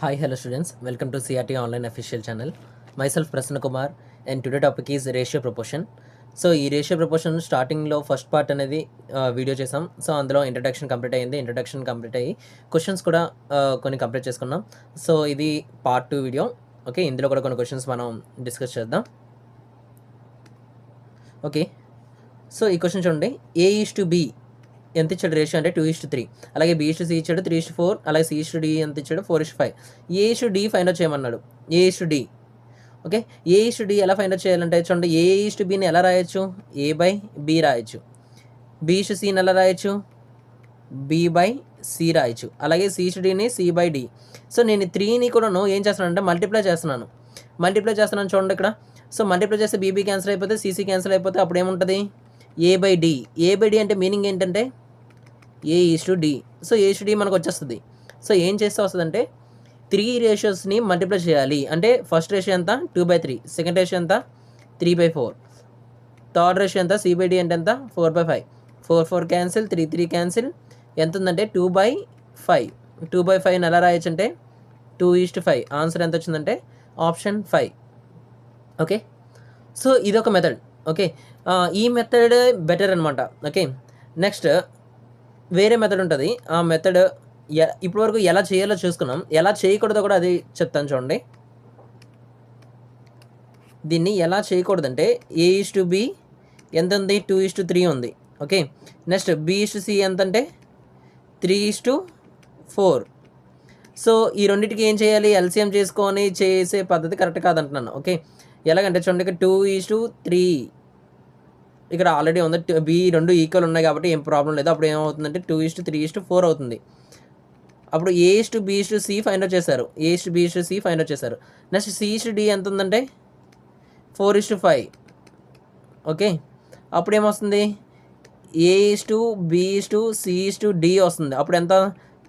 Hi, hello students. Welcome to CRT Online Official Channel. Myself Prasanna Kumar and today topic is ratio proportion. So ఈ ratio proportion స్టార్టింగ్లో first part అనేది video చేసాం. So అందులో introduction complete అయ్యింది. Introduction complete అయ్యి questions కూడా కొన్ని complete చేసుకున్నాం. సో ఇది పార్ట్ 2 వీడియో. ఓకే, ఇందులో కూడా కొన్ని క్వశ్చన్స్ మనం డిస్కస్ చేద్దాం. ఓకే, సో ఈ క్వశ్చన్ చూడండి. A:B ఎంత ఇచ్చాడు రేషియో అంటే 2:3. అలాగే B:C ఇచ్చాడు 3:4. అలాగే C:D ఎంత ఇచ్చాడు 4:5. A:D ఫైండ్ అవుట్ చేయమన్నాడు. A:D. ఓకే, A:D ఎలా ఫైండ్ అవుట్ చేయాలంటే చూడండి, A:Bని ఎలా రాయొచ్చు? A/B రాయొచ్చు. B:Cని ఎలా రాయొచ్చు? B/C రాయొచ్చు. అలాగే C:Dని C/D. సో నేను 3ని కూడాను ఏం చేస్తున్నానంటే మల్టిప్లై చేస్తున్నాను చూడండి ఇక్కడ. సో మల్టిప్లై చేస్తే BB క్యాన్సిల్ అయిపోతే CC క్యాన్సిల్ అయిపోతే అప్పుడు ఏముంటుంది? A/D. A/D అంటే మీనింగ్ ఏంటంటే A:D. సో A:D మనకు వచ్చేస్తుంది. సో ఏం చేస్తే వస్తుందంటే 3 రేషియోస్ని మల్టిప్లై చేయాలి. అంటే ఫస్ట్ రేషియో ఎంత? 2/3. సెకండ్ రేషియో ఎంత? 3/4. థర్డ్ రేషియో ఎంత? C/D అంటే ఎంత? 4/5. 4 క్యాన్సిల్, 3 క్యాన్సిల్. ఎంత ఉందంటే 2/5. 2/5ని ఎలా రాయొచ్చు అంటే 2:5. ఆన్సర్ ఎంత వచ్చిందంటే ఆప్షన్ 5. ఓకే, సో ఇదొక మెథడ్. ఓకే, ఈ మెథడ్ బెటర్ అనమాట. ఓకే, నెక్స్ట్ వేరే మెథడ్ ఉంటుంది. ఆ మెథడ్ ఇప్పటివరకు ఎలా చేయాలో చూసుకున్నాం. ఎలా చేయకూడదో కూడా అది చెప్తాను చూడండి. దీన్ని ఎలా చేయకూడదంటే A:B ఎంత ఉంది? 2:3 ఉంది. ఓకే, నెక్స్ట్ B:C ఎంత అంటే 3:4. సో ఈ రెండింటికి ఏం చేయాలి? ఎల్సిఎం చేసుకొని చేసే పద్ధతి కరెక్ట్ కాదంటున్నాను. ఓకే, ఎలాగంటే చూడండి, ఇక్కడ 2:3 ఇక్కడ ఆల్రెడీ ఉంది. B రెండు ఈక్వల్ ఉన్నాయి కాబట్టి ఏం ప్రాబ్లం లేదు. అప్పుడు ఏమవుతుందంటే 2:3:4 అవుతుంది. అప్పుడు A:B:C ఫైండ్ అవుట్ చేశారు. A:B:C ఫైండ్ అవుట్ చేశారు. నెక్స్ట్ C:D ఎంత ఉందంటే 4:5. ఓకే, అప్పుడు ఏమొస్తుంది? A:B:C:D వస్తుంది. అప్పుడు ఎంత?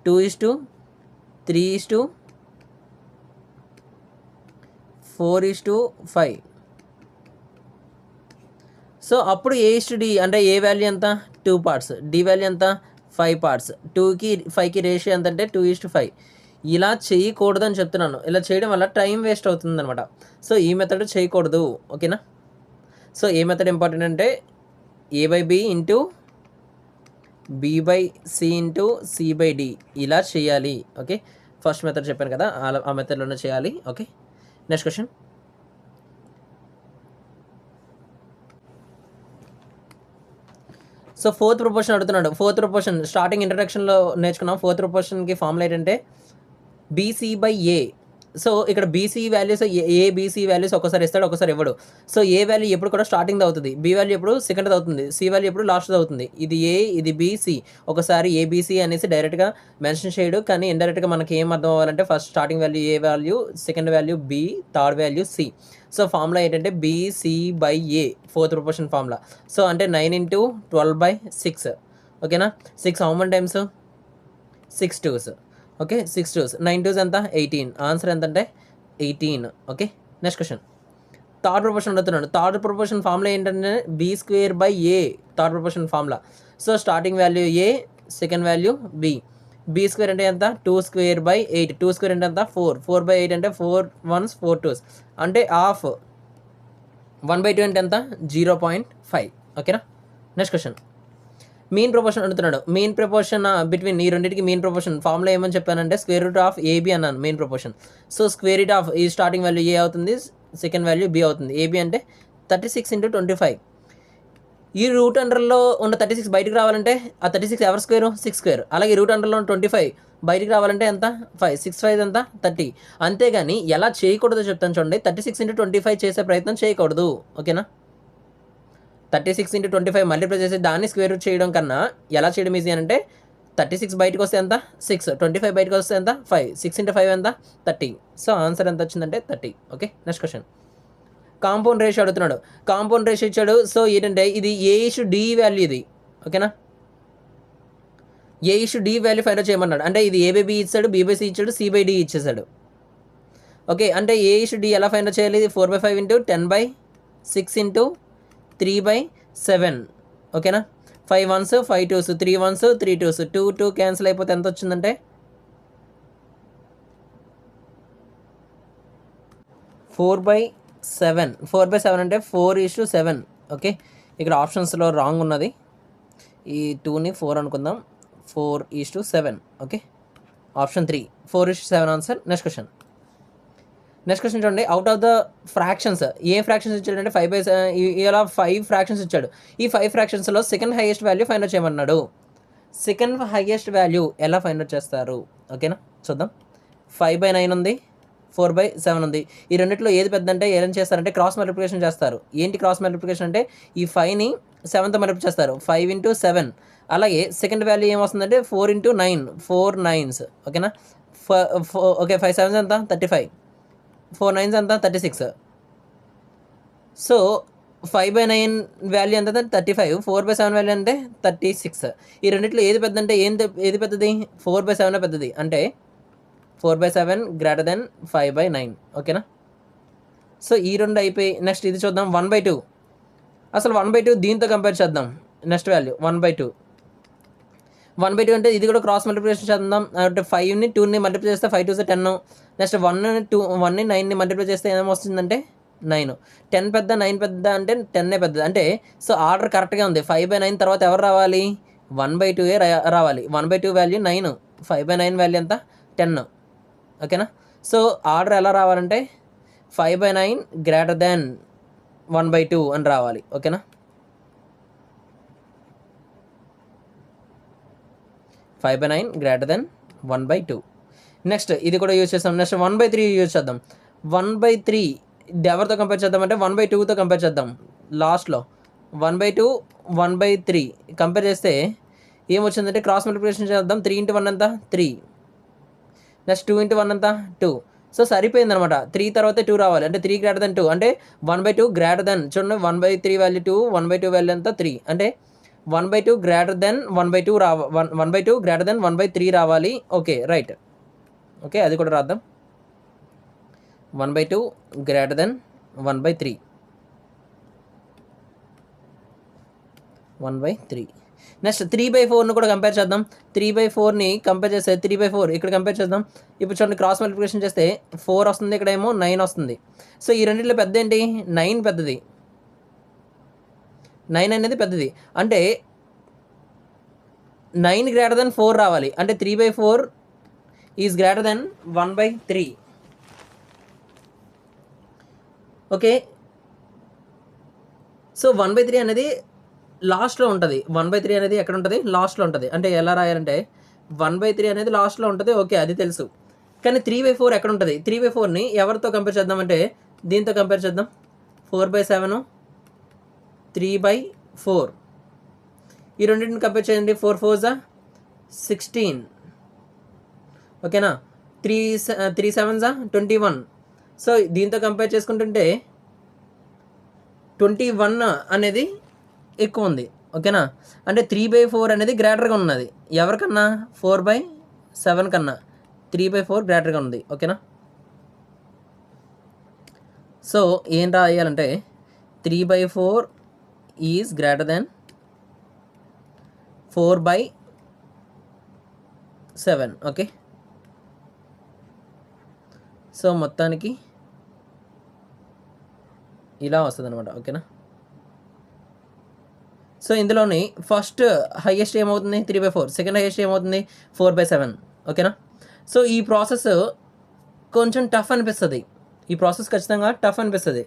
2:3:4:5. సో అప్పుడు A:D అంటే ఏ వాల్యూ ఎంత? 2 పార్ట్స్. D వాల్యూ ఎంత? 5 పార్ట్స్. 2కి 5కి రేషియో ఎంత అంటే 2:5. ఇలా చేయకూడదని చెప్తున్నాను. ఇలా చేయడం వల్ల టైం వేస్ట్ అవుతుంది అనమాట. సో ఈ మెథడ్ చేయకూడదు. ఓకేనా? సో ఏ మెథడ్ ఇంపార్టెంట్ అంటే A/B into B/C into C/D ఇలా చేయాలి. ఓకే, ఫస్ట్ మెథడ్ చెప్పాను కదా, ఆ మెథడ్లోనే చేయాలి. Okay, next question. So fourth proportion అడుగుతున్నాడు. ఫోర్త్ ప్రపోర్షన్ స్టార్టింగ్ ఇంట్రడక్షన్లో నేర్చుకున్నాం. ఫోర్త్ ప్రపోర్షన్కి ఫార్ములా ఏంటంటే BC/A. సో ఇక్కడ BC వాల్యూస్ ABC వాల్యూస్ ఒకసారి ఇస్తాడు, ఒకసారి ఇవ్వడు. సో ఏ వాల్యూ ఎప్పుడు కూడా స్టార్టింగ్ అవుతుంది, B వాల్యూ ఎప్పుడు సెకండ్ అవుతుంది, C వాల్యూ ఎప్పుడు లాస్ట్ అవుతుంది. ఇది A, ఇది BC. ఒకసారి ABC అనేసి డైరెక్ట్గా మెన్షన్ చేయడు, కానీ ఇండైరెక్ట్గా మనకి ఏం అర్థం అవ్వాలంటే first starting value A value, second value B, third value C. So formula ఏంటంటే BC/A fourth proportion formula. So అంటే 9 × 12/6. ఓకేనా? 6 how many times? 6 2s. Okay, 6 2s. 9 2s ఎంత? 18. ఆన్సర్ ఎంత అంటే 18. Okay, next question. Third proportion అడుగుతున్నాడు. Third proportion formula ఏంటంటే B²/A third proportion formula. So starting value A, second value B. B² అంటే ఎంత? 2²/8. 2² అంటే ఎంత? 4. 4/8 అంటే 4 1s 4 2s అంటే హాఫ్. 1/2 అంటే ఎంత? 0.5. ఓకేనా? Next question. మీన్ ప్రపోర్షన్ అడుగుతున్నాడు. మీన్ ప్రపోర్షన్ బిట్వీన్ ఈ రెండింటికి మీన్ ప్రపోర్షన్ ఫార్ములా ఏమని చెప్పానంటే √AB అన్నాను. Main proportion. సో √, ఈ స్టార్టింగ్ వాల్యూ A అవుతుంది, సెకండ్ వాల్యూ B అవుతుంది. AB అంటే 36 × 25. ఈ రూట్ అండర్లో ఉన్న 36 బయటకు రావాలంటే ఆ 36 ఎవరి స్క్వేర్? 6 స్క్వేర్. అలాగే రూట్ అండర్లో ఉన్న 25 బయటికి రావాలంటే ఎంత? 5. 6 5 ఎంత? 30. అంతేగాని ఎలా చేయకూడదో చెప్తాను చూడండి. 36 × 25 చేసే ప్రయత్నం చేయకూడదు. ఓకేనా? 36 × 25 మల్టిప్లై చేసి దాన్ని స్క్వేర్ రూట్ చేయడం కన్నా ఎలా చేయడం ఈజీ అంటే 36 బయటకు వస్తే ఎంత? 6. 25 బయటకు వస్తే ఎంత? 5. 6 × 5 ఎంత? 30. సో ఆన్సర్ ఎంత వచ్చిందంటే 30. Okay, next question. Compound ratio అడుగుతున్నాడు. కాంపౌండ్ రేషియో ఇచ్చాడు. సో ఏంటంటే ఇది A:D వాల్యూ ఇది. ఓకేనా? A:D వాల్యూ ఫైండ్ అవుట్ చేయమన్నాడు. అంటే ఇది A/B ఇచ్చాడు, B/C ఇచ్చాడు, C/D ఇచ్చేసాడు. ఓకే, అంటే A:D ఎలా ఫైండ్ అవుట్ చేయాలి? 4/5 × 10/6 × 3/7. ఓకేనా? 5 1s 5 2s, 3 1s 3 2s, 2 2 cancel అయిపోతే ఎంత వచ్చిందంటే 4/7. 4/7 అంటే 4:7. ఓకే, ఇక్కడ ఆప్షన్స్లో రాంగ్ ఉన్నది. ఈ 2ని 4 అనుకుందాం. 4:7. Okay, option 3 4:7 answer. Next question చూడండి. అవుట్ ఆఫ్ ద ఫ్రాక్షన్స్ ఏ ఫ్రాక్షన్స్ ఇచ్చాడంటే 5/7. ఇలా 5 ఫ్రాక్షన్స్ ఇచ్చాడు. ఈ 5 ఫ్రాక్షన్స్లో second highest value find out చేయమన్నాడు. సెకండ్ హైయెస్ట్ వాల్యూ ఎలా ఫైండ్ అవుట్ చేస్తారు? ఓకేనా, చూద్దాం. 5/9 ఉంది, 4/7 ఉంది. ఈ రెండిట్లో ఏది పెద్ద అంటే ఏం చేస్తారంటే క్రాస్ మల్టిప్లికేషన్ చేస్తారు. ఏంటి క్రాస్ మల్టిప్లికేషన్ అంటే ఈ 5ని 7తో మల్టిప్లై చేస్తారు. 5 × 7. అలాగే సెకండ్ వాల్యూ ఏమొస్తుందంటే 4 × 9. 4 9s. ఓకేనా. ఓకే, 5 7s ఎంత? 35. 4 9s ఎంత? 36. సో 5/9 వాల్యూ ఎంత? 35. 4/7 వాల్యూ అంటే 36. ఈ రెండిట్లో ఏది పెద్ద అంటే ఏది పెద్దది? 4/7 పెద్దది. అంటే 4/7 గ్రేటర్ దెన్ 5/9. ఓకేనా. సో ఈ రెండు అయిపోయి నెక్స్ట్ ఇది చూద్దాం. 1/2. అసలు 1/2 దీంతో కంపేర్ చేద్దాం. Next value 1/2. 1/2 అంటే ఇది కూడా క్రాస్ మల్టిప్లికేషన్ చేద్దాం. అంటే 5ని 2ని మల్టిప్లై చేస్తే 5 2s 10. నెక్స్ట్ 1ని 9ని మల్టిప్లై చేస్తే ఏమొస్తుందంటే 9. 10 పెద్ద 9 పెద్ద అంటే 10 పెద్దది. అంటే సో ఆర్డర్ కరెక్ట్గా ఉంది. 5/9 తర్వాత ఎవరు రావాలి? 1/2 రావాలి. 1/2 వాల్యూ 9. 5/9 వాల్యూ ఎంత? 10. ఓకేనా. సో ఆర్డర్ ఎలా రావాలంటే 5/9 గ్రేటర్ దాన్ 1/2 అని రావాలి. ఓకేనా. 5/9 గ్రేటర్ దెన్ 1/2. నెక్స్ట్ ఇది కూడా యూజ్ చేస్తాం. నెక్స్ట్ 1/3 యూజ్ చేద్దాం. 1/3 ఎవరితో కంపేర్ చేద్దామంటే 1/2తో కంపేర్ చేద్దాం. లాస్ట్లో 1/2 1/3 కంపేర్ చేస్తే ఏమొచ్చిందంటే క్రాస్ మల్టిప్లికేషన్ చేద్దాం. 3 × 1 ఎంత? 3. నెక్స్ట్ 2 × 1 ఎంత? 2. సో సరిపోయిందనమాట. 3 తర్వాత 2 రావాలి. అంటే 3 గ్రేటర్ దెన్ 2. అంటే 1/2 గ్రేటర్ దెన్ చూడండి. 1/3 వాల్యూ 2, 1/2 వాల్యూ ఎంత? 3. అంటే 1/2 గ్రేటర్ దెన్ 1/2 1/2 గ్రేటర్ దెన్ 1/3 రావాలి. Okay, right. ఓకే, అది కూడా రాద్దాం. 1/2 గ్రేటర్ దెన్ 1/3. 1/3. నెక్స్ట్ 3/4ను కూడా కంపేర్ చేద్దాం. 3/4ని కంపేర్ చేస్తే 3/4 ఇక్కడ కంపేర్ చేద్దాం. ఇప్పుడు చూడండి క్రాస్ మల్టిప్లికేషన్ చేస్తే 4 వస్తుంది, ఇక్కడేమో 9 వస్తుంది. సో ఈ రెండింటిలో పెద్ద ఏంటి? 9 పెద్దది. 9 అనేది పెద్దది. అంటే 9 గ్రేటర్ దెన్ 4 రావాలి. అంటే 3/4 is greater than 1/3. Okay. So 1/3 అనేది లాస్ట్లో ఉంటుంది. 1/3 అనేది ఎక్కడ ఉంటుంది? లాస్ట్లో ఉంటుంది. అంటే ఎలా రాయాలంటే 1/3 అనేది లాస్ట్లో ఉంటుంది. ఓకే, అది తెలుసు. కానీ 3/4 ఎక్కడ ఉంటుంది? 3/4ని ఎవరితో కంపేర్ చేద్దామంటే దీంతో కంపేర్ చేద్దాం. 4/7, 3/4. ఈ రెండింటిని కంపేర్ చేయండి. 4 4s 16. ఓకేనా. 3 7s 21. సో దీంతో కంపేర్ చేసుకుంటుంటే 21 అనేది ఎక్కువ ఉంది. ఓకేనా. అంటే 3/4 అనేది గ్రేటర్గా ఉన్నది. ఎవరికన్నా? 4/7 కన్నా 3/4 గ్రేటర్గా ఉంది. ఓకేనా. సో ఏం రాయాలంటే 3/4 is greater than 4/7. Okay. So మొత్తానికి ఇలా వస్తుంది అనమాట. ఓకేనా. సో ఇందులోని ఫస్ట్ హైయెస్ట్ ఏమవుతుంది? 3/4. సెకండ్ హైయెస్ట్ ఏమవుతుంది? 4/7. ఓకేనా. సో ఈ ప్రాసెస్ కొంచెం టఫ్ అనిపిస్తుంది. ఈ ప్రాసెస్ ఖచ్చితంగా టఫ్ అనిపిస్తుంది.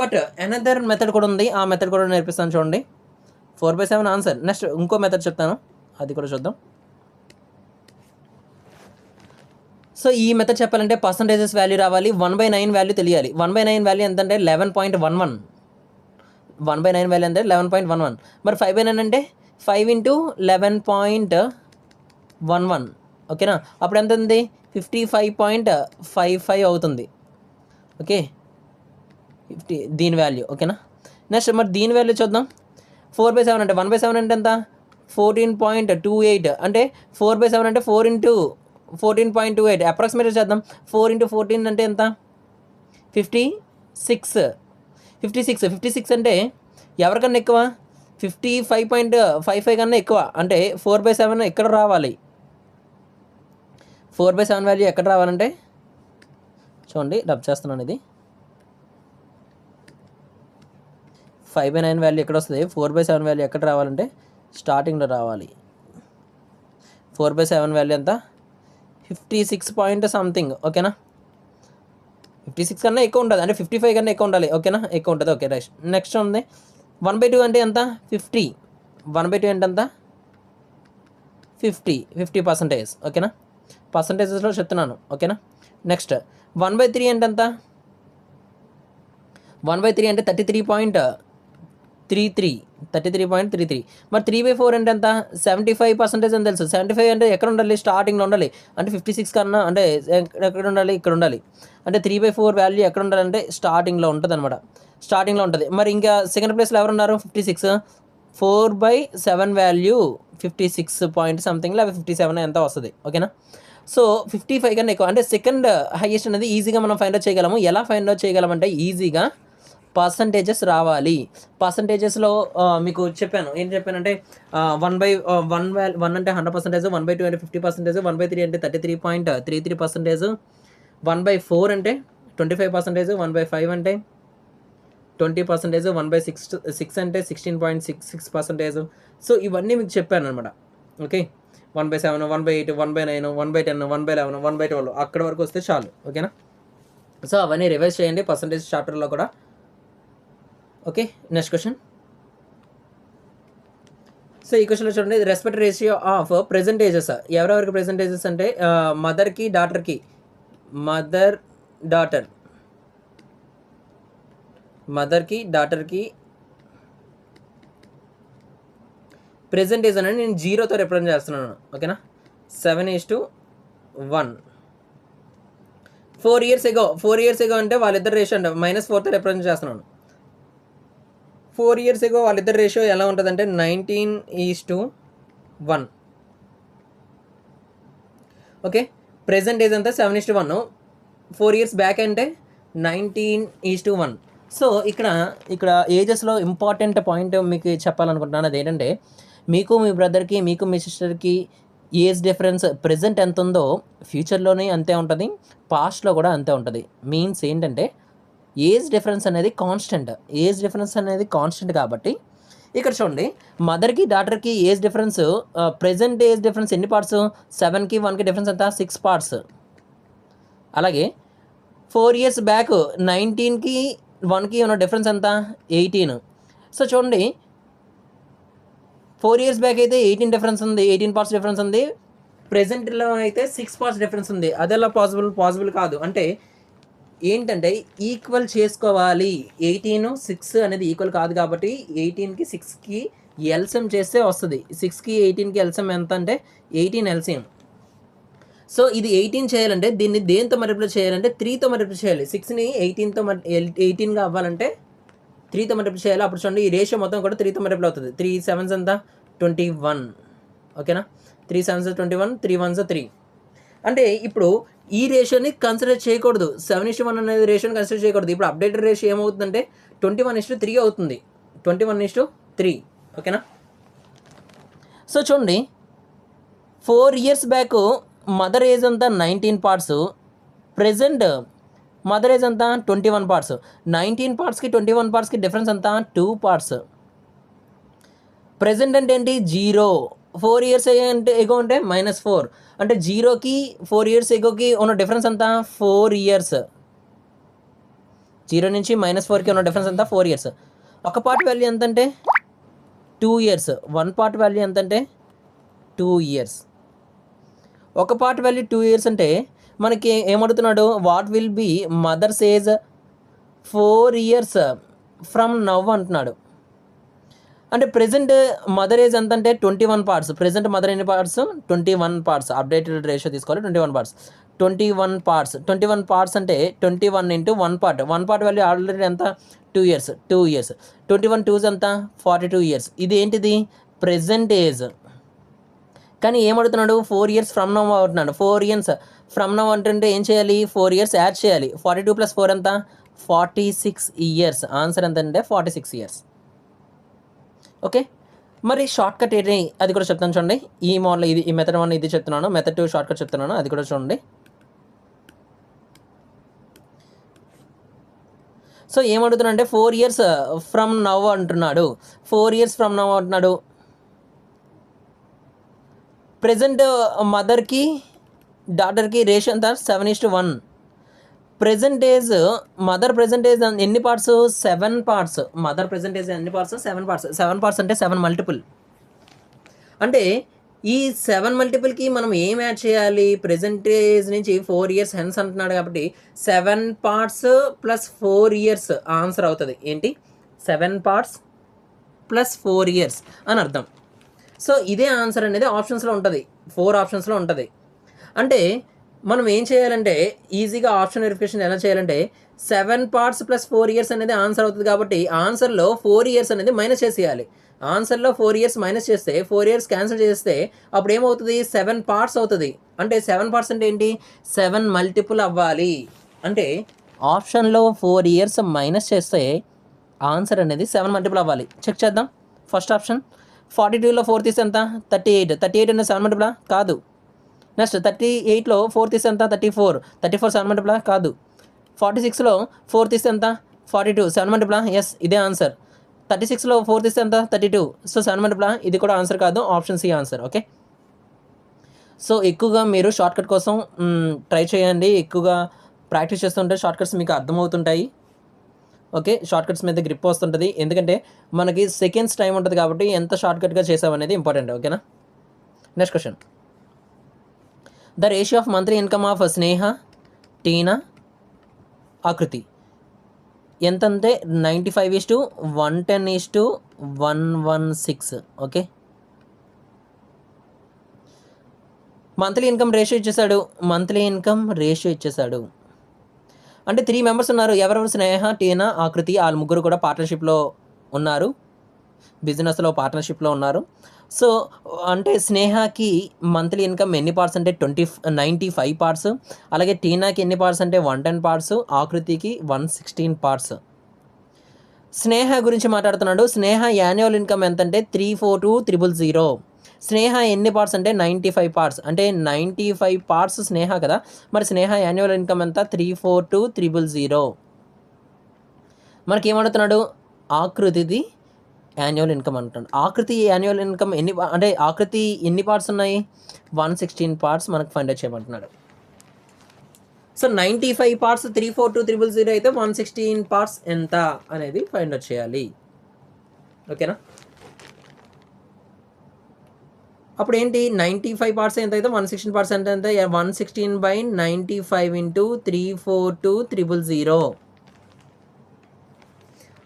బట్ అనదర్ మెథడ్ కూడా ఉంది. ఆ మెథడ్ కూడా నేర్పిస్తాను చూడండి. 4/7 ఆన్సర్. నెక్స్ట్ ఇంకో మెథడ్ చెప్తాను, అది కూడా చూద్దాం. సో ఈ మెథడ్ చెప్పాలంటే పర్సంటేజెస్ వాల్యూ రావాలి. 1/9 వాల్యూ తెలియాలి. 1/9 వాల్యూ ఎంత అంటే 11.11. 1/9 వాల్యూ అంటే 11.11. మరి 5/9 అంటే 5 × 11.11. ఓకేనా. అప్పుడు ఎంత ఉంది? 55.55 అవుతుంది. ఓకే, 50 దీని వాల్యూ. ఓకేనా. నెక్స్ట్ మరి దీని వాల్యూ చూద్దాం. 4/7 అంటే 1/7 అంటే ఎంత? 14.28. అంటే 4/7 అంటే 4 × 14.28. అప్రాక్సిమేట్గా చేద్దాం. 4 × 14 అంటే ఎంత? 56. 56 అంటే ఎవరికన్నా ఎక్కువ? 55.55 కన్నా ఎక్కువ. అంటే 4/7 ఎక్కడ రావాలి? 4/7 వాల్యూ ఎక్కడ రావాలంటే చూడండి రబ్ చేస్తున్నాను. ఇది 5/9 వాల్యూ ఎక్కడ వస్తుంది? 4/7 వాల్యూ ఎక్కడ రావాలంటే స్టార్టింగ్లో రావాలి. 4/7 వాల్యూ ఎంత? 56 పాయింట్ సంథింగ్. ఓకేనా, 56 కన్నా ఎక్కువ ఉంటుంది, అంటే 55 కన్నా ఎక్కువ ఉండాలి. ఓకేనా, ఎక్కువ ఉంటుంది. Okay right. నెక్స్ట్ ఉంది 1/2 అంటే ఎంత? 50. 1/2 అంటే ఎంత? 50%. ఓకేనా, పర్సంటేజెస్లో చెప్తున్నాను. ఓకేనా, నెక్స్ట్ 1/3 అంటే ఎంత? 1/3 అంటే 33.33. మరి 3/4 అంటే ఎంత? 75% అని తెలుసు. 75 అంటే ఎక్కడ ఉండాలి? స్టార్టింగ్లో ఉండాలి. అంటే 56 కన్నా అంటే ఎక్కడ ఉండాలి? ఇక్కడ ఉండాలి. అంటే 3/4 వాల్యూ ఎక్కడ ఉండాలంటే స్టార్టింగ్లో ఉంటుంది అనమాట. స్టార్టింగ్లో ఉంటుంది. మరి ఇంకా సెకండ్ ప్లేస్లో ఎవరున్నారు? 56. 4/7 వాల్యూ 56 పాయింట్ సంథింగ్ లేదా 57 ఎంత వస్తుంది. ఓకేనా, సో 55 కన్నా ఎక్కువ అంటే సెకండ్ హైయెస్ట్ అనేది ఈజీగా మనం ఫైండ్ అవుట్ చేయగలము. ఎలా ఫైండ్ అవుట్ చేయగలమంటే ఈజీగా పర్సంటేజెస్ రావాలి. పర్సంటేజెస్లో మీకు చెప్పాను. ఏం చెప్పానంటే 1 అంటే 100%, 1/2 అంటే 50%, 1/3 అంటే 33.33%, 1/4 అంటే 25%, 1/5 అంటే 20%, 1/6 అంటే 16.66%. సో ఇవన్నీ మీకు చెప్పాను అనమాట. ఓకే, 1/7, 1/8, 1/9, 1/10, 1/11, 1/12 అక్కడ వరకు వస్తే చాలు. ఓకేనా, సో అవన్నీ రివైజ్ చేయండి పర్సంటేజ్ చాప్టర్లో కూడా. Okay, next question. సో ఈ క్వశ్చన్లో చూడండి, రెస్పెక్ట్ రేషియో ఆఫ్ ప్రెజెంటేజెస్. ఎవరెవరికి ప్రెజెంటేజెస్ అంటే మదర్కి డాటర్కి, మదర్కి డాటర్కి ప్రెజెంటేజ్ అనేది నేను 0తో రిప్రజెంట్ చేస్తున్నాను. ఓకేనా, 7:1. 4 years ago అంటే వాళ్ళిద్దరు రేషియో అంటే -4తో రిప్రజెంట్ చేస్తున్నాను. 4 years ago వాళ్ళిద్దరు రేషియో ఎలా ఉంటుందంటే 19:1. ఓకే, ప్రెజెంట్ ఏజ్ అంతా 7:1. 4 years బ్యాక్ అంటే 19:1. సో ఇక్కడ ఏజెస్లో ఇంపార్టెంట్ పాయింట్ మీకు చెప్పాలనుకుంటున్నాను. అది ఏంటంటే మీకు మీ బ్రదర్కి, మీకు మీ సిస్టర్కి ఏజ్ డిఫరెన్స్ ప్రెజెంట్ ఎంత ఉందో ఫ్యూచర్లోనే అంతే ఉంటుంది, పాస్ట్లో కూడా అంతే ఉంటుంది. మీన్స్ ఏంటంటే ఏజ్ డిఫరెన్స్ అనేది కాన్స్టెంట్ కాబట్టి ఇక్కడ చూడండి, మదర్కి డాటర్కి age difference, present age difference ఎన్ని పార్ట్స్? 7కి 1కి డిఫరెన్స్ ఎంత? 6 పార్ట్స్. అలాగే 4 years బ్యాక్ 19కి 1కి ఉన్న డిఫరెన్స్ ఎంత? 18. సో చూడండి, 4 years బ్యాక్ అయితే 18 పార్ట్స్ డిఫరెన్స్ ఉంది. ప్రెజెంట్లో అయితే 6 పార్ట్స్ డిఫరెన్స్ ఉంది. అదెలా పాసిబుల్ కాదు. అంటే ఏంటంటే ఈక్వల్ చేసుకోవాలి. 18, 6 అనేది ఈక్వల్ కాదు కాబట్టి 18కి 6కి ఎల్సిఎం చేస్తే వస్తుంది. 6కి 18కి ఎల్సిఎం ఎంత అంటే 18 ఎల్సిఎం. సో ఇది 18 చేయాలంటే దీన్ని దేంతో మల్టిప్లై చేయాలంటే 3తో మల్టిప్లై చేయాలి. 6ని 18గా అవ్వాలంటే 3తో మల్టిప్లై చేయాలి. అప్పుడు చూడండి, ఈ రేషియో మొత్తం కూడా 3తో మల్టిప్లై అవుతుంది. 3 7s ఎంత? 21. ఓకేనా, 3 7s 21, 3 1s 3. అంటే ఇప్పుడు ఈ రేషియోని కన్సిడర్ చేయకూడదు. 7:1 అనేది రేషియోని కన్సిడర్ చేయకూడదు. ఇప్పుడు అప్డేటెడ్ రేషియో ఏమవుతుందంటే 21:3 అవుతుంది. 21:3. ఓకేనా, సో చూడండి, 4 years బ్యాక్ మదర్ ఏజ్ అంతా 19 పార్ట్స్, ప్రెజెంట్ మదర్ ఏజ్ అంతా 21 పార్ట్స్. 19 పార్ట్స్కి 21 పార్ట్స్కి డిఫరెన్స్ అంతా 2 పార్ట్స్. ప్రెజెంట్ అంటే ఏంటి? 0. 4 years ఎగో అంటే -4. అంటే 0కి 4 years ఎగోకి ఉన్న డిఫరెన్స్ అంతా 4 years. 0 నుంచి -4కి ఉన్న డిఫరెన్స్ అంతా 4 years. ఒక పార్ట్ వాల్యూ ఎంత అంటే 2 years. 1 పార్ట్ వాల్యూ ఎంత అంటే 2 years. ఒక పార్ట్ వాల్యూ 2 years అంటే మనకి ఏమడుగుతున్నాడు? What will be mother's age 4 years from now అంటున్నాడు. అంటే ప్రెజెంట్ మదర్ ఏజ్ ఎంత అంటే 21 పార్ట్స్. ప్రెజెంట్ మదర్ ఎన్ని పార్ట్స్? 21 పార్ట్స్. అప్డేటెడ్ రేషియో తీసుకోవాలి. 21 పార్ట్స్. 21 పార్ట్స్ అంటే 21 into 1 part. 1 part value already ఎంత? 2 years. 21 2s ఎంత? 42 years. ఇది ఏంటిది? Present age. కానీ ఏమడుగుతున్నాడు? 4 years ఫ్రమ్ నవ్ అవుతున్నాడు. 4 years ఫ్రమ్ నవ్ అంటే ఏం చేయాలి? 4 years యాడ్ చేయాలి. 42 + 4 ఎంత? 46 years. ఆన్సర్ ఎంత అంటే 46 years. ఓకే, మరి షార్ట్ కట్ ఏంటి అది కూడా చెప్తాను చూడండి. ఈ మోడల్ ఇది, ఈ మెథడ్ 1 ఇది చెప్తున్నాను, మెథడ్ 2 షార్ట్ కట్ చెప్తున్నాను, అది కూడా చూడండి. సో ఏమడుగుతున్నా అంటే 4 years ఫ్రమ్ నవ్ అంటున్నాడు. 4 years ఫ్రమ్ నవ్ అంటున్నాడు. ప్రెజెంట్ మదర్కి డాటర్కి రేషియో ఎంత 7:1. ప్రెజెంటేజ్ మదర్ ప్రెజెంటేజ్ ఎన్ని పార్ట్స్ 7 పార్ట్స్. మదర్ ప్రెజెంటేజ్ ఎన్ని పార్ట్స్ 7 పార్ట్స్. 7 పార్ట్స్ అంటే 7 మల్టిపుల్. అంటే ఈ 7 మల్టిపుల్కి మనం ఏం యాడ్ చేయాలి? ప్రెజెంటేజ్ నుంచి 4 years హెన్స్ అంటున్నాడు కాబట్టి 7 పార్ట్స్ ప్లస్ 4 years ఆన్సర్ అవుతుంది. ఏంటి 7 పార్ట్స్ ప్లస్ 4 years అని అర్థం. సో ఇదే ఆన్సర్ అనేది ఆప్షన్స్లో ఉంటుంది. 4 ఆప్షన్స్లో ఉంటుంది. అంటే మనం ఏం చేయాలంటే ఈజీగా ఆప్షన్ వెరిఫికేషన్ ఎలా చేయాలంటే 7 పార్ట్స్ ప్లస్ 4 years అనేది ఆన్సర్ అవుతుంది కాబట్టి ఆన్సర్లో 4 years అనేది మైనస్ చేసేయాలి. ఆన్సర్లో 4 years మైనస్ చేస్తే 4 years క్యాన్సిల్ చేస్తే అప్పుడు ఏమవుతుంది 7 పార్ట్స్ అవుతుంది. అంటే 7 పార్ట్స్ అంటే ఏంటి 7 మల్టిపుల్ అవ్వాలి. అంటే ఆప్షన్లో 4 years మైనస్ చేస్తే ఆన్సర్ అనేది 7 మల్టిపుల్ అవ్వాలి. చెక్ చేద్దాం. ఫస్ట్ ఆప్షన్ 42లో 4 తీస్తే ఎంత 38. 38 అంటే 7 మల్టిపులా కాదు. నెక్స్ట్ 38లో 4 తీస్తే ఎంత 34. 34 7 మల్టిపులా కాదు. 46లో 4 తీస్తే ఎంత 42 7 మల్టిపులా ఎస్ ఇదే ఆన్సర్. 36లో 4 తీస్తే ఎంత 32 సో 7 మల్టిపులా ఇది కూడా ఆన్సర్ కాదు. Option C answer. Okay. So ఎక్కువగా మీరు షార్ట్కట్ కోసం ట్రై చేయండి. ఎక్కువగా ప్రాక్టీస్ చేస్తుంటే షార్ట్కట్స్ మీకు అర్థమవుతుంటాయి. ఓకే. షార్ట్కట్స్ మీద గ్రిప్ వస్తుంటుంది. ఎందుకంటే మనకి సెకండ్స్ టైం ఉంటుంది కాబట్టి ఎంత షార్ట్కట్గా చేసామనేది ఇంపార్టెంట్. ఓకేనా. Next question. The ratio of monthly income of Sneha, Tina, Akriti ఎంతంటే 95:110:116. ఓకే. మంత్లీ ఇన్కమ్ రేషియో ఇచ్చేసాడు. మంత్లీ ఇన్కమ్ రేషియో ఇచ్చేసాడు. అంటే 3 మెంబర్స్ ఉన్నారు. ఎవరెవరు స్నేహ, టీనా, ఆకృతి వాళ్ళ ముగ్గురు కూడా పార్ట్నర్షిప్లో ఉన్నారు. బిజినెస్లో పార్ట్నర్షిప్లో ఉన్నారు. సో అంటే స్నేహకి మంత్లీ ఇన్కమ్ ఎన్ని పార్ట్స్ అంటే 95 పార్ట్స్. అలాగే టీనాకి ఎన్ని పార్ట్స్ అంటే 110 పార్ట్స్. ఆకృతికి 116 పార్ట్స్. స్నేహ గురించి మాట్లాడుతున్నాడు. స్నేహ యాన్యువల్ ఇన్కమ్ ఎంత అంటే 342,000. స్నేహ ఎన్ని పార్ట్స్ అంటే 95 పార్ట్స్. అంటే 95 పార్ట్స్ స్నేహ కదా. మరి స్నేహ యాన్యువల్ ఇన్కమ్ ఎంత 342,000. మనకి ఏమడుగుతున్నాడు ఆకృతిది యాన్యువల్ ఇన్కమ్ అంటున్నాడు. ఆకృతి యాన్యువల్ ఇన్కమ్ అంటే ఆకృతి ఎన్ని పార్ట్స్ ఉన్నాయి 116 పార్ట్స్ మనకు ఫైండ్ అవుట్ చేయమంటున్నాడు. సో 95 పార్ట్స్ 342,000 అయితే 116 పార్ట్స్ ఎంత అనేది ఫైండ్ అవుట్ చేయాలి. ఓకేనా. అప్పుడు ఏంటి 95 పార్ట్స్ ఎంత అయితే 116 పార్ట్స్ ఎంత ఎంత 116/95 × 342,000.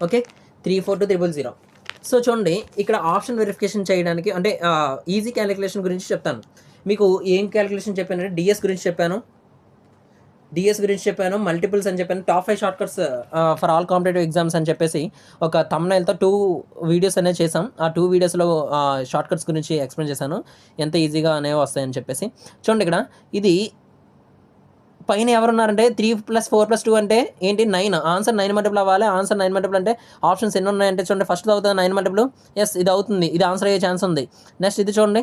ఓకే. 342,000. సో చూడండి ఇక్కడ ఆప్షన్ వెరిఫికేషన్ చేయడానికి అంటే ఈజీ క్యాలిక్యులేషన్ గురించి చెప్తాను. మీకు ఏం క్యాలిక్యులేషన్ చెప్పానంటే డిఎస్ గురించి చెప్పాను, మల్టిపుల్స్ అని చెప్పాను, top 5 shortcuts for all competitive exams అని చెప్పేసి ఒక థంబ్నైల్తో 2 వీడియోస్ అనేది చేసాం. ఆ 2 వీడియోస్లో షార్ట్కట్స్ గురించి ఎక్స్ప్లెయిన్ చేశాను ఎంత ఈజీగా అనేవి వస్తాయని చెప్పేసి. చూడండి ఇక్కడ ఇది పైన ఎవరున్నారంటే 3 + 4 + 2 అంటే ఏంటి 9. ఆన్సర్ 9 మల్టిపుల్ అవ్వాలి. ఆన్సర్ 9 మల్టిపుల్ అంటే ఆప్షన్స్ ఎన్ని ఉన్నాయంటే చూడండి ఫస్ట్ అవుతుంది 9 మల్టిపుల్ ఎస్ ఇది అవుతుంది. ఇది ఆన్సర్ అయ్యే ఛాన్స్ ఉంది. నెక్స్ట్ ఇది చూడండి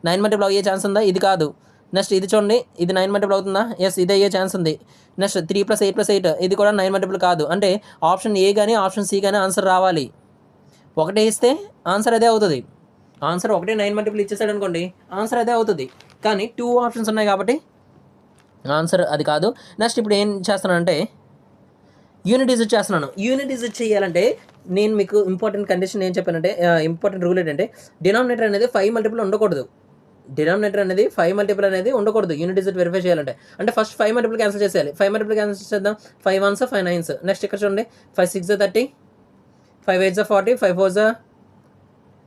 9 మల్టిపుల్ అయ్యే ఛాన్స్ ఉందా ఇది కాదు. నెక్స్ట్ ఇది చూడండి ఇది 9 మల్టిపుల్ అవుతుందా ఎస్ ఇది అయ్యే ఛాన్స్ ఉంది. నెక్స్ట్ 3 + 8 + 8 ఇది కూడా 9 మల్టిపుల్ కాదు. అంటే ఆప్షన్ ఏ కానీ ఆప్షన్ సి కానీ ఆన్సర్ రావాలి. ఒకటే ఇస్తే ఆన్సర్ అదే అవుతుంది. ఆన్సర్ ఒకటే 9 మల్టిపుల్ ఇచ్చేసాడు అనుకోండి ఆన్సర్ అదే అవుతుంది. కానీ 2 ఆప్షన్స్ ఉన్నాయి కాబట్టి ఆన్సర్ అది కాదు. నెక్స్ట్ ఇప్పుడు ఏం చేస్తున్నానంటే యూనిట్ డిజిట్ చేస్తున్నాను. యూనిట్ డిజిట్ చేయాలంటే నేను మీకు ఇంపార్టెంట్ కండిషన్ ఏం చెప్పానంటే ఇంపార్టెంట్ రూల్ ఏంటంటే డినామినేటర్ అనేది 5 మల్టిపుల్ ఉండకూడదు. డినామినేటర్ అనేది 5 మల్టిపుల్ అనేది ఉండకూడదు యూనిట్ డిజిట్ వెరిఫై చేయాలంటే. అంటే ఫస్ట్ 5 మల్టిపుల్ క్యాన్సిల్ చేసేయాలి. 5 మల్టిపుల్ క్యాన్సిల్ చేద్దాం. 5 1s 5 9s. నెక్స్ట్ ఇక్కడ చూడండి 5 6 30, 5 8 40, 5 4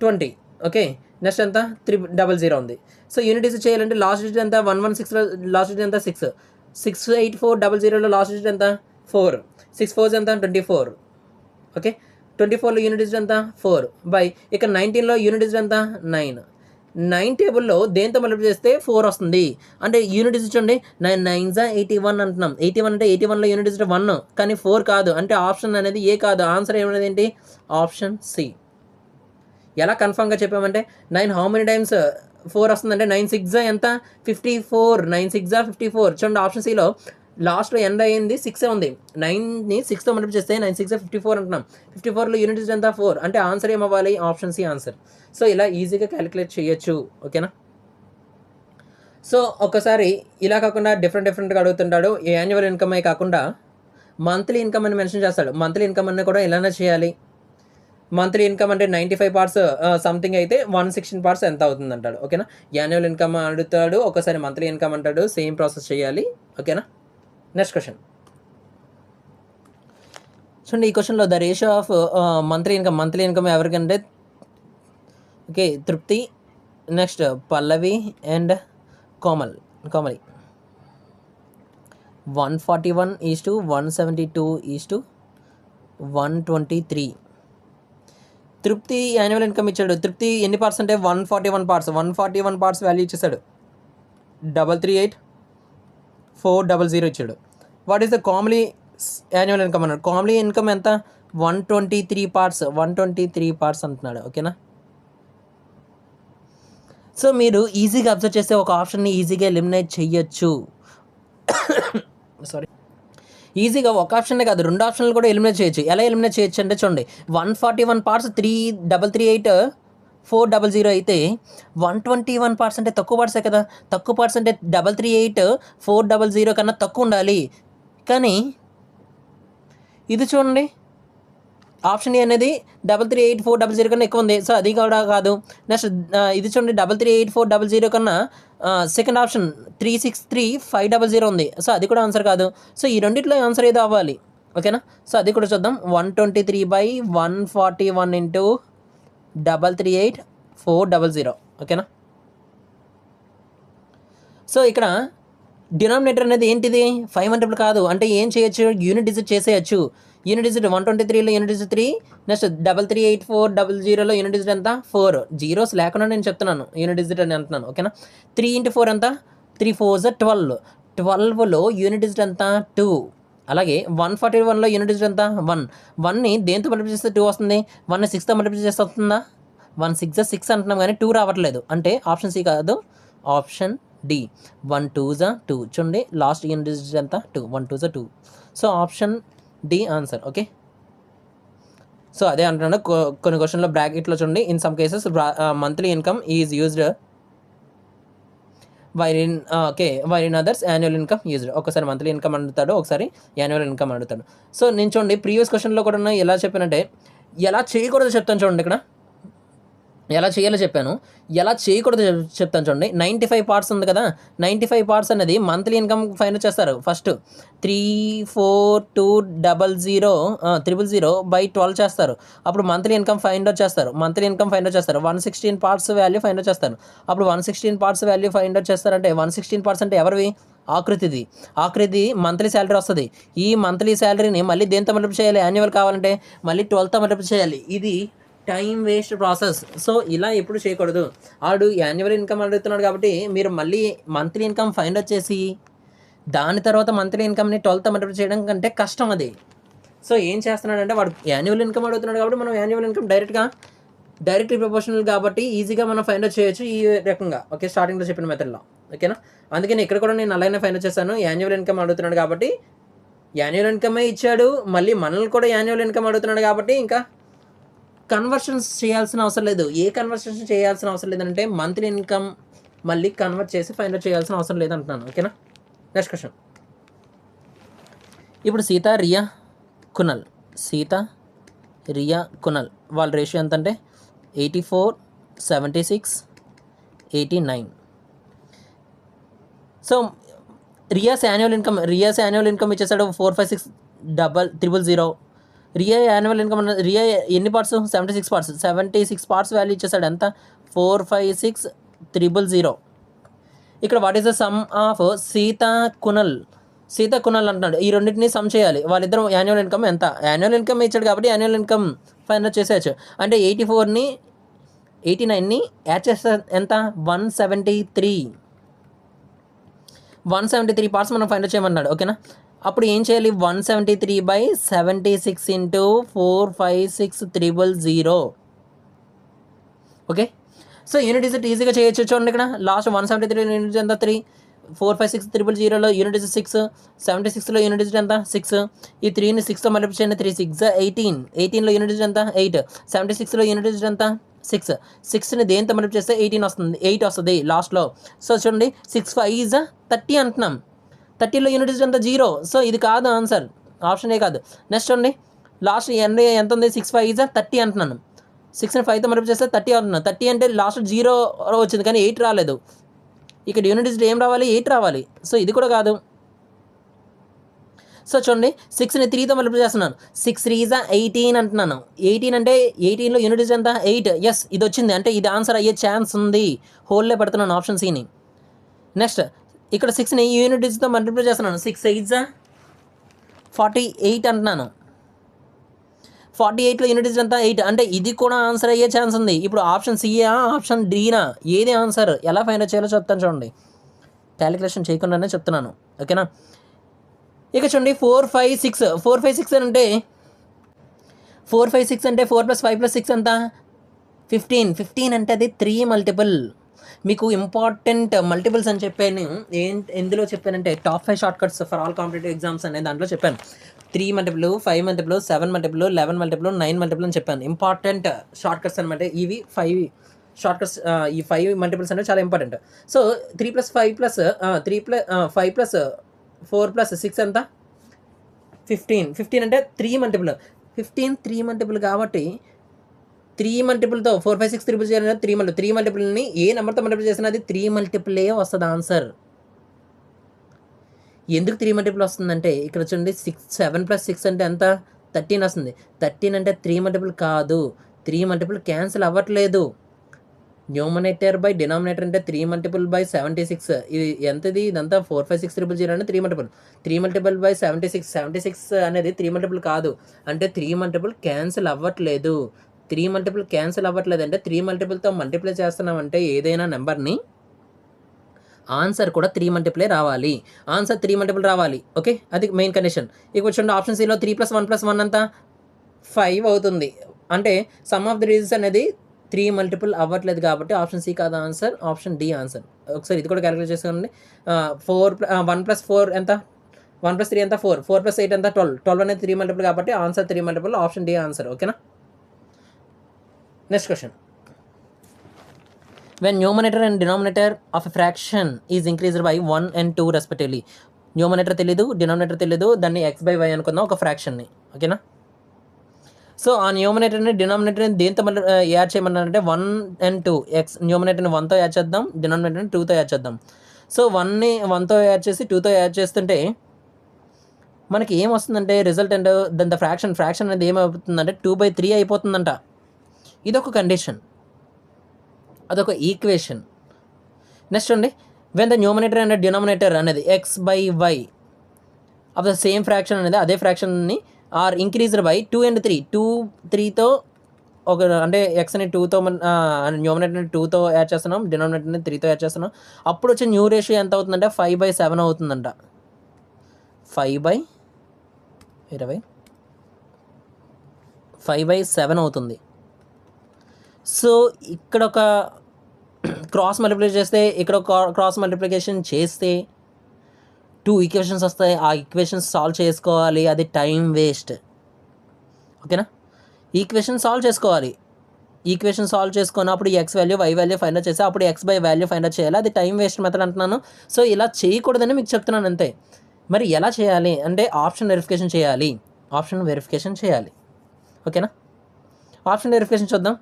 20. ఓకే. నెక్స్ట్ ఎంత 300 ఉంది. సో యూనిట్ డిజిట్ చేయాలంటే లాస్ట్ డిజిట్ ఎంత 116లో లాస్ట్ డిజిట్ ఎంత 6. 68400లో లాస్ట్ డిజిట్ ఎంత 4. 6 4s ఎంత 24. ఓకే. 24లో యూనిట్ డిజిట్ ఎంత 4 బై ఇక్కడ 19లో యూనిట్ డిజిట్ ఎంత 9. 9 టేబుల్లో దేంతో మల్టిప్లై చేస్తే 4 వస్తుంది. అంటే యూనిట్ డిజిట్ చూడండి 9 9s 81 అంటున్నాం. 81 అంటే 81లో యూనిట్ డిజిట్ 1 కానీ 4 కాదు. అంటే ఆప్షన్ అనేది ఏ కాదు. ఆన్సర్ ఏమనేది ఏంటి ఆప్షన్ సి. ఎలా కన్ఫామ్గా చెప్పామంటే 9 హౌ మెనీ టైమ్స్ 4 వస్తుందంటే 9 6 ఎంత 54. 9 6 54. చూడండి ఆప్షన్ సిలో లాస్ట్లో ఎండ్ అయ్యింది 6 ఉంది. 9ని 6తో మల్టిప్లై చేస్తే 9 6 54 అంటున్నాం. 54లో యూనిట్ డిజిట్ ఎంత 4 అంటే ఆన్సర్ ఏమవ్వాలి ఆప్షన్ సి ఆన్సర్. సో ఇలా ఈజీగా క్యాలిక్యులేట్ చేయొచ్చు. ఓకేనా. సో ఒక్కసారి ఇలా కాకుండా డిఫరెంట్గా అడుగుతుంటాడు. యాన్యువల్ ఇన్కమ్ అయి కాకుండా మంత్లీ ఇన్కమ్ అని మెన్షన్ చేస్తాడు. మంత్లీ ఇన్కమ్ అన్నీ కూడా ఇలానే చేయాలి. మంత్లీ ఇన్కమ్ అంటే 95 పార్ట్స్ సంథింగ్ అయితే 116 పార్ట్స్ ఎంత అవుతుంది అంటాడు. ఓకేనా. యాన్యువల్ ఇన్కమ్ అడుగుతాడు, ఒకసారి మంత్లీ ఇన్కమ్ అంటాడు, సేమ్ ప్రాసెస్ చేయాలి. ఓకేనా. నెక్స్ట్ క్వశ్చన్ చూడండి. ఈ క్వశ్చన్లో the ratio of monthly income ఎవరికంటే ఓకే తృప్తి, నెక్స్ట్ పల్లవి అండ్ కోమలి 141:172:123. తృప్తి యాన్యువల్ ఇన్కమ్ ఇచ్చాడు. తృప్తి ఎన్ని పార్ట్స్ అంటే 141 పార్ట్స్ వాల్యూ ఇచ్చేసాడు. 338,400 ఇచ్చాడు. What is the Komali annual income అన్నాడు. కోమలి ఇన్కమ్ ఎంత 123 పార్ట్స్ అంటున్నాడు. ఓకేనా. సో మీరు ఈజీగా అబ్జర్వ్ చేస్తే ఒక ఆప్షన్ని ఈజీగా ఎలిమినేట్ చెయ్యొచ్చు. సారీ, ఈజీగా ఒక ఆప్షన్నే కాదు 2 ఆప్షన్లు కూడా ఎలిమినేట్ చేయొచ్చు. ఎలా ఎలిమినేట్ చేయొచ్చు అంటే చూడండి, 141 పార్ట్స్ 338,400 అయితే 121 పార్ట్స్ అంటే తక్కువ పార్ట్సే కదా. తక్కువ పార్ట్స్ అంటే 338,400 కన్నా తక్కువ ఉండాలి. కానీ ఇది చూడండి, ఆప్షన్ ఏ అనేది 338,400 కన్నా ఎక్కువ ఉంది. సో అది కూడా కాదు. నెక్స్ట్ ఇది చూడండి 338,400 కన్నా సెకండ్ ఆప్షన్ 363,500 ఉంది. సో అది కూడా ఆన్సర్ కాదు. సో ఈ రెండిట్లో ఆన్సర్ ఏదో అవ్వాలి. ఓకేనా. సో అది కూడా చూద్దాం. 123/141 ఇంటూ 338,400. ఓకేనా. సో ఇక్కడ డినామినేటర్ అనేది ఏంటిది 500 కాదు. అంటే ఏం చేయొచ్చు, యూనిట్ డిజిట్ చేసేయచ్చు. యూనిట్ డిజిట్ 123లో యూనిట్ డిజిట్ 3, నెక్స్ట్ 338,400లో యూనిట్ డిజిట్ ఎంత 4. జీరోస్ లేకుండా నేను చెప్తున్నాను యూనిట్ డిజిట్ అని అంటున్నాను. ఓకేనా. 3 × 4 ఎంత 3 4s 12. 12లో యూనిట్ డిజిట్ ఎంత 2. అలాగే 141లో యూనిట్ డిజిట్ ఎంత 1. 1ని దేంతో మల్టిప్లై చేస్తే 2 వస్తుంది. 1ని 6తో మల్టిప్లై చేస్తే వస్తుందా. 1 6 6 అంటున్నాం కానీ 2 రావట్లేదు. అంటే ఆప్షన్ సి కాదు, ఆప్షన్ డి. 1 2s 2. చూడండి లాస్ట్ యూనిట్ డిజిట్ ఎంత 2. 1 2s 2. So option D answer. Okay. So అదే అంటున్నాను. కొన్ని క్వశ్చన్లో బ్రాకెట్లో చూడండి, in some cases monthly income is used while in others annual income used. ఒకసారి మంత్లీ ఇన్కమ్ అడుగుతాడు, ఒకసారి యాన్యువల్ ఇన్కమ్ అడుగుతాడు. సో నేను చూడండి ప్రీవియస్ క్వశ్చన్లో కూడా ఎలా చెప్పానంటే ఎలా చేయకూడదో చెప్తాను చూడండి. ఇక్కడ ఎలా చేయాలో చెప్పాను, ఎలా చేయకూడదు చెప్తాను చూడండి. 95 పార్ట్స్ ఉంది కదా, 95 పార్ట్స్ అనేది మంత్లీ ఇన్కమ్ ఫైండ్ చేస్తారు. ఫస్ట్ 34200/12 చేస్తారు. అప్పుడు మంత్లీ ఇన్కమ్ ఫైండ్ అవుట్ చేస్తారు. 116 పార్ట్స్ వాల్యూ ఫైండ్ అవుట్ చేస్తారు. అప్పుడు 116 పార్ట్స్ వాల్యూ ఫైండ్ అవుట్ చేస్తారంటే 116 పార్ట్స్ అంటే ఎవరివి, ఆకృతి మంత్లీ శాలరీ వస్తుంది. ఈ మంత్లీ శాలరీని మళ్ళీ దేంతో మల్టిప్లై చేయాలి, యాన్యువల్ కావాలంటే మళ్ళీ 12తో మల్టిప్లై చేయాలి. ఇది టైం వేస్ట్ ప్రాసెస్. సో ఇలా ఎప్పుడు చేయకూడదు. ఆడు యాన్యువల్ ఇన్కమ్ అడుగుతున్నాడు కాబట్టి మీరు మళ్ళీ మంత్లీ ఇన్కమ్ ఫైండ్ అవుట్ చేసి దాని తర్వాత మంత్లీ ఇన్కమ్ని 12తో మల్టిప్లై చేయడం కంటే కష్టం అది. సో ఏం చేస్తున్నాడంటే వాడు యాన్యువల్ ఇన్కమ్ అడుగుతున్నాడు కాబట్టి మనం యాన్యువల్ ఇన్కమ్ డైరెక్ట్లీ ప్రపోర్షనల్ కాబట్టి ఈజీగా మనం ఫైండ్ అవుట్ చేయొచ్చు ఈ రకంగా. ఓకే, స్టార్టింగ్లో చెప్పిన మెథడ్లో. ఓకేనా. అందుకని ఇక్కడ కూడా నేను అలాగే ఫైండ్ అవుట్ చేశాను. యాన్యువల్ ఇన్కమ్ అడుగుతున్నాడు కాబట్టి యాన్యువల్ ఇన్కమే ఇచ్చాడు, మళ్ళీ మనల్ని కూడా యాన్యువల్ ఇన్కమ్ అడుగుతున్నాడు కాబట్టి ఇంకా కన్వర్షన్స్ చేయాల్సిన అవసరం లేదు. ఏ కన్వర్షన్ చేయాల్సిన అవసరం లేదంటే మంత్లీ ఇన్కమ్ మళ్ళీ కన్వర్ట్ చేసి ఫైండ్ అవుట్ చేయాల్సిన అవసరం లేదంటున్నాను. ఓకేనా. Next question. ఇప్పుడు సీత రియా కునల్ వాళ్ళ రేషియో ఎంత అంటే 84, 76, 89. సో రియాస్ యాన్యువల్ ఇన్కమ్ ఇచ్చేసాడు 456,000. రియా యాన్యువల్ ఇన్కమ్ రియా ఎన్ని పార్ట్స్ 76 పార్ట్స్ వాల్యూ ఇచ్చేసాడు. ఎంత 456,000. ఇక్కడ what is the sum of Sita Kunal అంటున్నాడు. ఈ రెండింటిని సమ్ చేయాలి. వాళ్ళిద్దరు యాన్యువల్ ఇన్కమ్ ఎంత. యాన్యువల్ ఇన్కమ్ ఇచ్చాడు కాబట్టి యాన్యువల్ ఇన్కమ్ ఫైండ్ అవుట్ చేసేయచ్చు. అంటే 84ని 89ని యాడ్ చేస్తే ఎంత 173 పార్ట్స్ మనం ఫైండ్ అవుట్ చేయమన్నాడు. ఓకేనా. అప్పుడు ఏం చేయాలి 173/76 into 456,000. Okay. So unit digit ఈజీగా చేయొచ్చు. చూడండి ఇక్కడ లాస్ట్ 173 యూనిట్ ఎంత 3. 4 5 6 000లో యూనిట్ డిజిట్ 6, 76లో యూనిట్ డిజిట్ ఎంత 6, ఈ 3ని 6తో మల్టిప్లై చేయండి, 3 6 18, 18లో యూనిట్ డిజిట్ ఎంత 8, 76లో యూనిట్ డిజిట్ ఎంత 6, 6ని దేంతో మల్టిప్లై చేస్తే 18 వస్తుంది, 8 వస్తుంది లాస్ట్లో. సో చూడండి 6 5 30 అంటున్నాం, 30లో యూనిట్ డిజిట్ ఎంత 0. సో ఇది కాదు ఆన్సర్, ఆప్షన్ ఏ కాదు. నెక్స్ట్ చూడండి లాస్ట్ ఎంత ఉంది, 6 5 30 అంటున్నాను, 6ని 5తో మల్టిప్లై చేస్తే 30 అంటున్నాను. 30 అంటే లాస్ట్ 0 వచ్చింది కానీ 8 రాలేదు. ఇక్కడ యూనిట్ డిజిట్ ఏం రావాలి, 8 రావాలి. సో ఇది కూడా కాదు. సో చూడండి 6ని 3తో మల్టిప్లై చేస్తున్నాను, 6 3 18 అంటున్నాను. 18 అంటే 18లో యూనిట్ డిజిట్ ఎంత 8. ఎస్ ఇది వచ్చింది, అంటే ఇది ఆన్సర్ అయ్యే ఛాన్స్ ఉంది. హోల్లే పెడుతున్నాను ఆప్షన్ సిని. నెక్స్ట్ ఇక్కడ 6ని యూనిట్ డిజిట్తో మల్టిప్లై చేస్తున్నాను, 6 8 48 అంటున్నాను. 48లో యూనిట్ డిజిట్ ఎంత 8, అంటే ఇది కూడా ఆన్సర్ అయ్యే ఛాన్స్ ఉంది. ఇప్పుడు ఆప్షన్ సియా ఆప్షన్ డీనా, ఏది ఆన్సర్, ఎలా ఫైండ్ అవుట్ చేయాలో చెప్తాను చూడండి. క్యాలిక్యులేషన్ చేయకుండానే చెప్తున్నాను, ఓకేనా. ఇక చూడండి 4 5 6, 4 5 6 అంటే 4 5 6 అంటే 4 + 5 + 6 ఎంత 15. 15 అంటే అది 3 మల్టిపుల్. మీకు ఇంపార్టెంట్ మల్టిపుల్స్ అని చెప్పాను. ఎందులో చెప్పానంటే top 5 short cuts for all competitive exams అనే దాంట్లో చెప్పాను. 3 multiple, 5 multiple, 7 multiple, 11 multiple, 9 multiple అని చెప్పాను. ఇంపార్టెంట్ షార్ట్ కట్స్ అనమాట ఇవి 5 షార్ట్ కట్స్. ఈ 5 మల్టిపుల్స్ అనేవి చాలా ఇంపార్టెంట్. సో 3 + 5 + 5 + 4 + 6 ఎంత 15. 15 అంటే 3 మల్టిపుల్. 15 3 మల్టిపుల్ కాబట్టి 3 మల్టిపుల్తో 4 5 6 3 చేయాలంటే 3 మల్టిపుల్. 3 మల్టిపుల్ని ఏ నెంబర్తో మల్టిపుల్ చేసినా అది 3 మల్టిపులే వస్తుంది ఆన్సర్. ఎందుకు 3 మల్టిపుల్ వస్తుందంటే ఇక్కడ చూడండి 7 + 6 అంటే ఎంత 13 వస్తుంది. 13 అంటే 3 మల్టిపుల్ కాదు, 3 మల్టిపుల్ క్యాన్సిల్ అవ్వట్లేదు. న్యూమరేటర్ బై డినామినేటర్ అంటే 3 మల్టిపుల్ బై 76. ఇది ఎంతది, ఇదంతా 4 5 6 0 అంటే 3 మల్టిపుల్. 3 మల్టిపుల్ బై 76, 76 అనేది 3 మల్టిపుల్ కాదు, అంటే 3 మల్టిపుల్ క్యాన్సిల్ అవ్వట్లేదు. 3 మల్టిపుల్ క్యాన్సిల్ అవ్వట్లేదు అంటే 3 మల్టిపుల్తో మల్టిప్లై చేస్తున్నామంటే ఏదైనా నెంబర్ని ఆన్సర్ కూడా 3 మల్టిపులే రావాలి. ఆన్సర్ 3 మల్టిపుల్ రావాలి, ఓకే, అది మెయిన్ కండిషన్. ఇక చూడండి ఆప్షన్ సిలో 3 + 1 + 1 అంతా 5 అవుతుంది. అంటే సమ్ ఆఫ్ ది రీజన్స్ అనేది 3 మల్టిపుల్ అవ్వట్లేదు కాబట్టి ఆప్షన్ సి కాదు ఆన్సర్, ఆప్షన్ డి ఆన్సర్. ఒకసారి ఇది కూడా క్యాలిక్యులేట్ చేసుకోండి. 1 + 4 ఎంత, 1 + 3 ఎంత 4, 4 + 8 ఎంత 12. 12 అనేది 3 మల్టిపుల్ కాబట్టి answer 3 multiple, option D answer, ఓకేనా. Next question. When numerator and denominator of a fraction is increased by 1 and 2 respectively. Numerator తెలీదు, డినామినేటర్ తెలీదు, దాన్ని x/y అనుకుందాం ఒక ఫ్రాక్షన్ని, ఓకేనా. సో ఆ న్యూమరేటర్ని డినామినేటర్ని దేంతో మళ్ళీ యాడ్ చేయమన్నారంటే 1 and 2. న్యూమరేటర్ని 1తో యాడ్ చేద్దాం, డినామినేటర్ని 2తో యాడ్ చేద్దాం. సో 1ని 1తో యాడ్ చేసి 2తో యాడ్ చేస్తుంటే మనకి ఏమొస్తుందంటే రిజల్ట్ అండ్ దాని ఫ్రాక్షన్ అనేది ఏమవుతుందంటే 2/3 అయిపోతుందంట. ఇదొక కండిషన్, అదొక ఈక్వేషన్. నెక్స్ట్ అండి, when the numerator and denominator అనేది x/y of the same fraction అనేది అదే ఫ్రాక్షన్ని ఆర్ ఇంక్రీజ్డ్ బై 2 and 3. 2 3తో ఒక అంటే ఎక్స్ని 2తో న్యూమరేటర్ని 2తో యాడ్ చేస్తున్నాం, డినామినేటర్ని 3తో యాడ్ చేస్తున్నాం. అప్పుడు వచ్చే న్యూ రేషియో ఎంత అవుతుందంటే 5/7 అవుతుందంట. 5/7 అవుతుంది. సో ఇక్కడ ఒక క్రాస్ మల్టిప్లై చేస్తే, ఇక్కడ ఒక క్రాస్ మల్టిప్లికేషన్ చేస్తే 2 ఈక్వేషన్స్ వస్తాయి. ఆ ఈక్వేషన్స్ సాల్వ్ చేసుకోవాలి, అది టైం వేస్ట్, ఓకేనా. ఈక్వేషన్ సాల్వ్ చేసుకోవాలి, ఈక్వేషన్ సాల్వ్ చేసుకున్నప్పుడు x value y value find out చేసి అప్పుడు x/y వాల్యూ ఫైండ్ అవుట్ చేయాలి. అది టైం వేస్ట్ మెథడ్ అంటున్నాను. సో ఇలా చేయకూడదని మీకు చెప్తున్నాను అంతే. మరి ఎలా చేయాలి అంటే ఆప్షన్ వెరిఫికేషన్ చేయాలి, ఓకేనా. ఆప్షన్ వెరిఫికేషన్ చూద్దాం.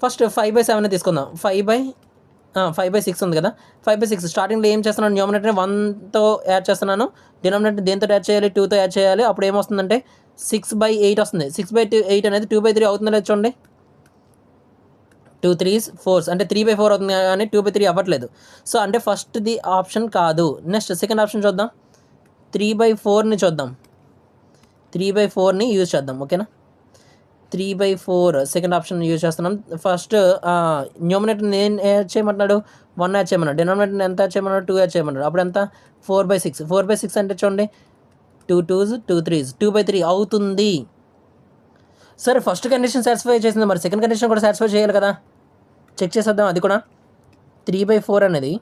ఫస్ట్ 5/7 తీసుకుందాం. 5/6 ఉంది కదా, 5/6 స్టార్టింగ్లో ఏం చేస్తున్నాను, న్యూమరేటర్ని 1తో యాడ్ చేస్తున్నాను, డినామినేటర్ దేంతో యాడ్ చేయాలి, 2తో యాడ్ చేయాలి. అప్పుడు ఏమొస్తుందంటే 6/8 వస్తుంది. 6/8 అనేది 2/3 అవుతుందో లేదు చూడండి. 2 3s 4s అంటే 3/4 అవుతుంది కానీ 2/3 అవ్వట్లేదు. సో అంటే ఫస్ట్ది ఆప్షన్ కాదు. నెక్స్ట్ సెకండ్ ఆప్షన్ చూద్దాం, 3/4ని చూద్దాం. 3/4ని యూజ్ చేద్దాం, ఓకేనా. 3/4 సెకండ్ ఆప్షన్ యూజ్ చేస్తున్నాం. ఫస్ట్ న్యూమరేటర్ని ఏం యాడ్ చేయమంటున్నాడు, 1 యాడ్ చేయమన్నాడు. డినామినేటర్ని ఎంత యాడ్ చేయమన్నాడు, 2 యాడ్ చేయమన్నాడు. అప్పుడు ఎంత 4/6. 4/6 అంటే చూడండి 2 2s 2 3s 2/3 అవుతుంది. సరే ఫస్ట్ కండిషన్ సాటిస్ఫై చేసింది, మరి సెకండ్ కండిషన్ కూడా సాటిస్ఫై చేయాలి కదా, చెక్ చేసేద్దాం. అది కూడా 3/4 అనేది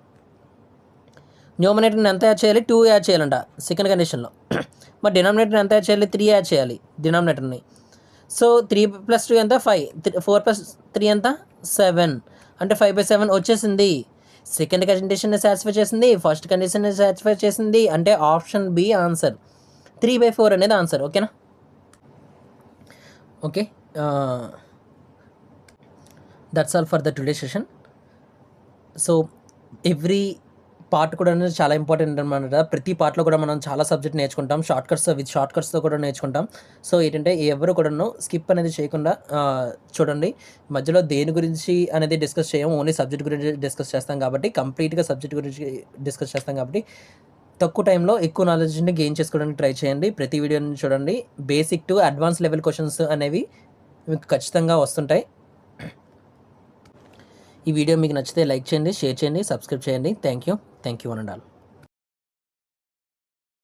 న్యూమరేటర్ని ఎంత యాడ్ చేయాలి? 2 యాడ్ చేయాలంట సెకండ్ కండిషన్లో. మరి డినామినేటర్ని ఎంత యాడ్ చేయాలి? 3 యాడ్ చేయాలి డినామినేటర్ని. సో 3 + 2 ఎంత? 5. 4 + 3 ఎంత? 7. అంటే 5/7 వచ్చేసింది. సెకండ్ కండిషన్ని సాటిస్ఫై చేసింది, ఫస్ట్ కండిషన్ని సాటిస్ఫై చేసింది. అంటే ఆప్షన్ బి ఆన్సర్. 3/4 అనేది ఆన్సర్. ఓకేనా? Okay, that's all for the today session. So every part కూడా అనేది చాలా ఇంపార్టెంట్ అనమాట. ప్రతి పార్ట్లో కూడా మనం చాలా సబ్జెక్ట్ నేర్చుకుంటాం. షార్ట్ కట్స్తో కూడా నేర్చుకుంటాం. సో ఏంటంటే ఎవరు కూడాను స్కిప్ అనేది చేయకుండా చూడండి. మధ్యలో దేని గురించి అనేది డిస్కస్ చేయం, ఓన్లీ సబ్జెక్ట్ గురించి డిస్కస్ చేస్తాం కాబట్టి, కంప్లీట్గా సబ్జెక్ట్ గురించి డిస్కస్ చేస్తాం కాబట్టి తక్కువ టైంలో ఎక్కువ నాలెడ్జ్ని గెయిన్ చేసుకోవడానికి ట్రై చేయండి. ప్రతి వీడియోని చూడండి. Basic to advance level questions అనేవి మీకు ఖచ్చితంగా వస్తుంటాయి. ఈ వీడియో మీకు నచ్చితే లైక్ చేయండి, షేర్ చేయండి, సబ్స్క్రైబ్ చేయండి. Thank you one and all.